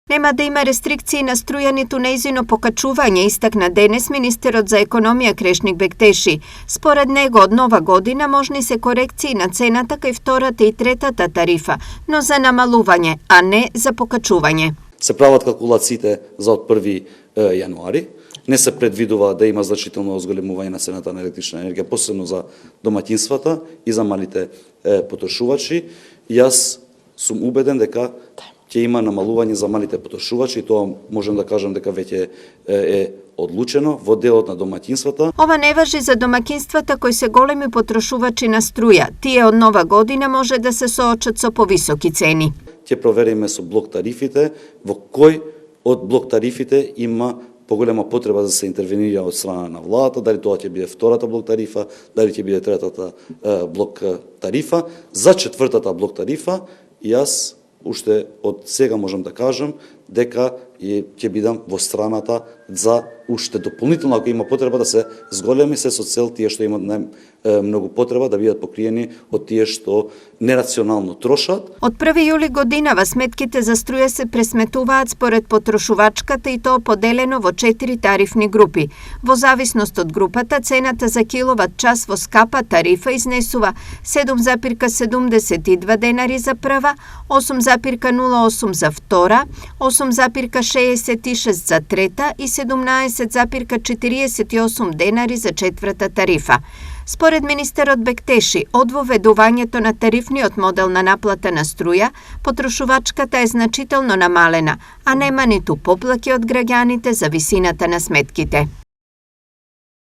Нема да има рестрикции на струја ниту нејзино покачување, истакна денес министерот за економија Крешник Бектеши. Според него од нова година можни се корекции на цената кај втората и третата тарифа, но за намалување, а не за покачување. Се прават калкулациите за од 1 јануари. Не се предвидува да има значително зголемување на цената на електрична енергија, посебно за домаќинствата и за малите потрошувачи. Јас сум убеден дека ќе има намалување за малите потрошувачи, тоа можем да кажем дека веќе е одлучено во делот на домаќинствата. Ова не важи за домаќинствата кои се големи потрошувачи на струја. Тие од нова година може да се соочат со повисоки цени. Ќе провериме со блок тарифите во кој од блок тарифите има поголема потреба да се интервенира од страна на владата, дали тоа ќе биде втората блок тарифа, дали ќе биде третата блок тарифа. За четвртата блок тарифа, јас уште од сега можам да кажам дека ќе бидам во страната за уште дополнително, ако има потреба да се зголеми се со цел тие што имаат многу потреба да бидат покриени од тие што нерационално трошат. Од 1 јули годинава сметките за струја се пресметуваат според потрошувачката и тоа поделено во 4 тарифни групи. Во зависност од групата, цената за киловат час во скапа тарифа изнесува 7,72 денари за прва, 8,08 за втора, 8,66 за трета и 17,48 денари за четврта тарифа. Според министерот Бектеши, од воведувањето на тарифниот модел на наплата на струја, потрошувачката е значително намалена, а нема ниту поплаки од граѓаните за висината на сметките.